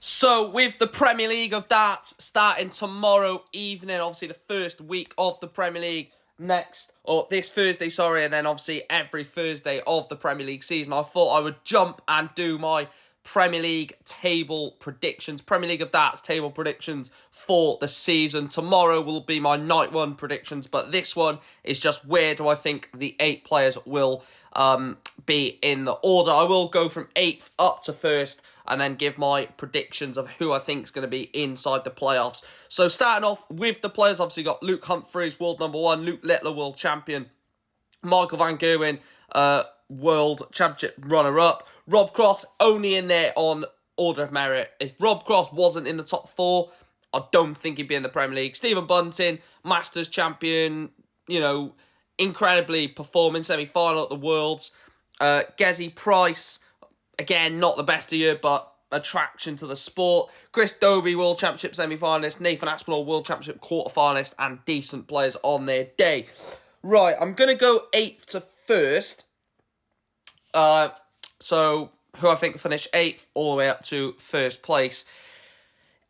So, with the Premier League of Darts starting tomorrow evening, obviously the first week of the Premier League this Thursday, sorry, and then obviously every Thursday of the Premier League season, I thought I would jump and do my Premier League table predictions, Premier League of Darts table predictions for the season. Tomorrow will be my night one predictions, but this one is just where do I think the 8 players will be in the order. I will go from 8th up to 1st and then give my predictions of who I think is going to be inside the playoffs. So starting off with the players, obviously got Luke Humphries, world number 1, Luke Littler, world champion, Michael Van Gerwen, world championship runner-up, Rob Cross only in there on order of merit. If Rob Cross wasn't in the top 4, I don't think he'd be in the Premier League. Stephen Bunting, Masters champion, incredibly performing semi-final at the Worlds. Gezi Price, again, not the best of year, but attraction to the sport. Chris Dobey, World Championship semi-finalist. Nathan Aspinall, World Championship quarter-finalist, and decent players on their day. Right, I'm going to go 8th to 1st. So, who I think will finish 8th all the way up to 1st place.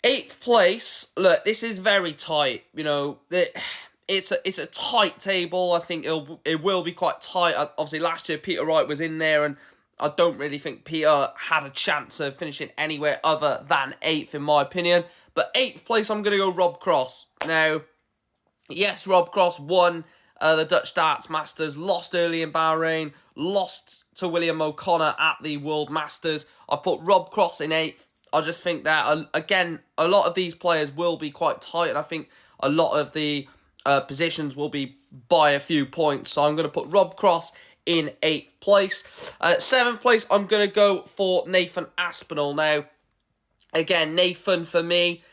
8th place, look, this is very tight. It's a tight table. I think it will be quite tight. Obviously, last year Peter Wright was in there, and I don't really think Peter had a chance of finishing anywhere other than 8th, in my opinion. But 8th place, I'm going to go Rob Cross. Now, yes, Rob Cross won the Dutch Darts Masters, lost early in Bahrain, lost to William O'Connor at the World Masters. I put Rob Cross in 8th. I just think that, again, a lot of these players will be quite tight, and I think a lot of the positions will be by a few points. So I'm going to put Rob Cross in 8th place. 7th place, I'm going to go for Nathan Aspinall. Now, again, Nathan, for me,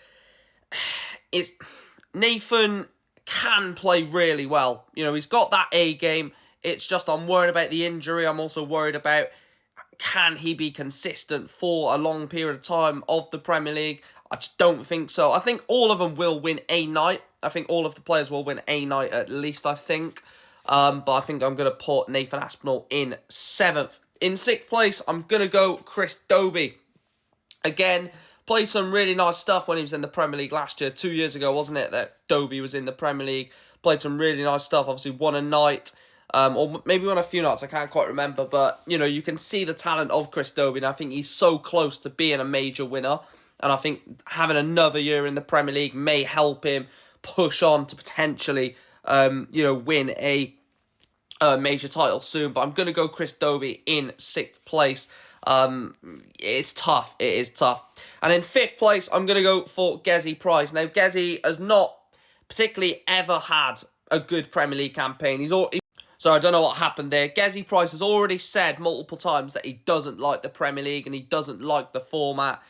Nathan can play really well. He's got that A game. It's just I'm worried about the injury. I'm also worried about, can he be consistent for a long period of time of the Premier League? I just don't think so. I think all of them will win a night. I think all of the players will win a night at least, I think. But I think I'm going to put Nathan Aspinall in 7th. In 6th place, I'm going to go Chris Dobey. Again, played some really nice stuff when he was in the Premier League last year. 2 years ago, wasn't it, that Dobey was in the Premier League. Played some really nice stuff. Obviously, won a night. Or maybe won a few nights. I can't quite remember. But, you can see the talent of Chris Dobey. And I think he's so close to being a major winner. And I think having another year in the Premier League may help him push on to potentially, win a major title soon. But I'm going to go Chris Dobey in 6th place. It's tough. It is tough. And in 5th place, I'm going to go for Gezi Price. Now, Gezi has not particularly ever had a good Premier League campaign. So I don't know what happened there. Gezi Price has already said multiple times that he doesn't like the Premier League and he doesn't like the format.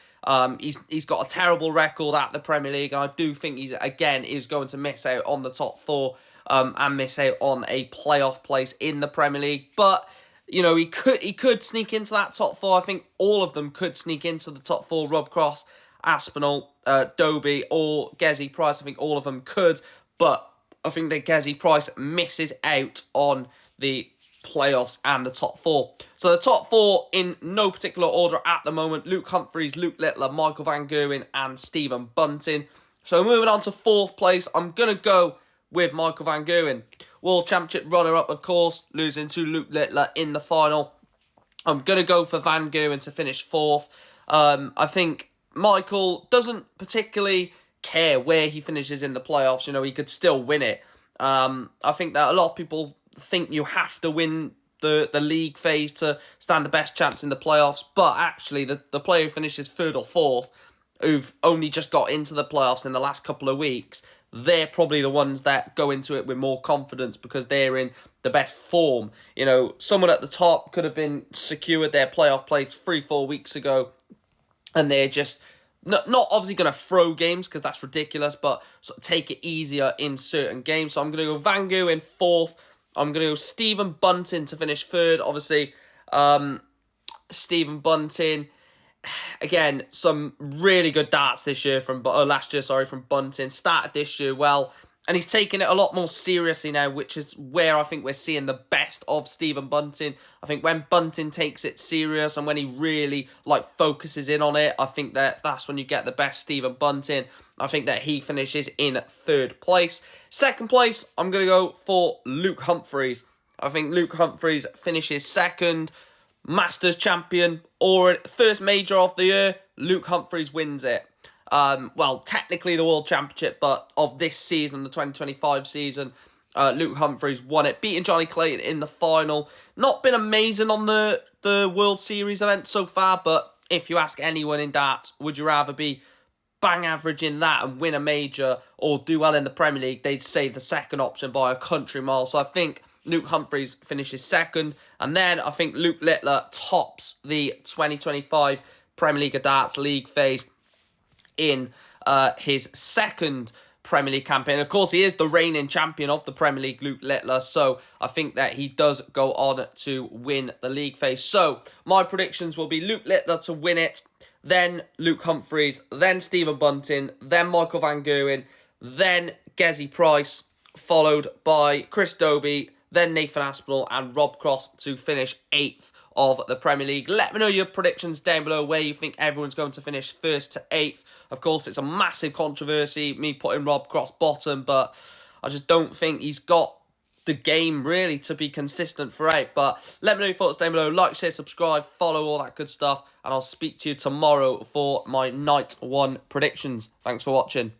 He's got a terrible record at the Premier League, and I do think he's is going to miss out on the top 4 and miss out on a playoff place in the Premier League. But he could sneak into that top 4. I think all of them could sneak into the top 4. Rob Cross, Aspinall, Dobey, or Gezi Price. I think all of them could, but I think that Gezi Price misses out on the playoffs and the top 4. So the top 4 in no particular order at the moment: Luke Humphries, Luke Littler, Michael Van Gerwen, and Stephen Bunting. So moving on to 4th place, I'm going to go with Michael Van Gerwen. World Championship runner-up, of course, losing to Luke Littler in the final. I'm going to go for Van Gerwen to finish 4th. I think Michael doesn't particularly care where he finishes in the playoffs. He could still win it. I think that a lot of people think you have to win the league phase to stand the best chance in the playoffs, but actually the player who finishes 3rd or 4th, who've only just got into the playoffs in the last couple of weeks, they're probably the ones that go into it with more confidence because they're in the best form. Someone at the top could have been secured their playoff place 3-4 weeks ago, and they're just not obviously going to throw games because that's ridiculous, but sort of take it easier in certain games. So I'm going to go Van Gerwen 4th. I'm going to go Stephen Bunting to finish 3rd. Obviously, Stephen Bunting, again, some really good darts this year last year, from Bunting. Started this year well, And he's taking it a lot more seriously now, which is where I think we're seeing the best of Stephen Bunting. I think when Bunting takes it serious and when he really focuses in on it, I think that's when you get the best Stephen Bunting. I think that he finishes in 3rd place. 2nd place, I'm going to go for Luke Humphries. I think Luke Humphries finishes 2nd. Masters champion, or first major of the year, Luke Humphries wins it. Well, technically the World Championship, but of this season, the 2025 season, Luke Humphries won it, beating Johnny Clayton in the final. Not been amazing on the World Series event so far, but if you ask anyone in darts, would you rather be bang average in that and win a major or do well in the Premier League, they'd say the 2nd option by a country mile. So I think Luke Humphries finishes 2nd, and then I think Luke Littler tops the 2025 Premier League of Darts League phase in his 2nd Premier League campaign. Of course, he is the reigning champion of the Premier League, Luke Littler, so I think that he does go on to win the league phase. So my predictions will be Luke Littler to win it, then Luke Humphries, then Stephen Bunting, then Michael Van Gerwen, then Gezi Price, followed by Chris Dobie, then Nathan Aspinall and Rob Cross to finish 8th of the Premier League. Let me know your predictions down below, where you think everyone's going to finish 1st to 8th. Of course, it's a massive controversy, me putting Rob Cross bottom, but I just don't think he's got the game really to be consistent throughout. But let me know your thoughts down below. Like, share, subscribe, follow, all that good stuff. And I'll speak to you tomorrow for my night 1 predictions. Thanks for watching.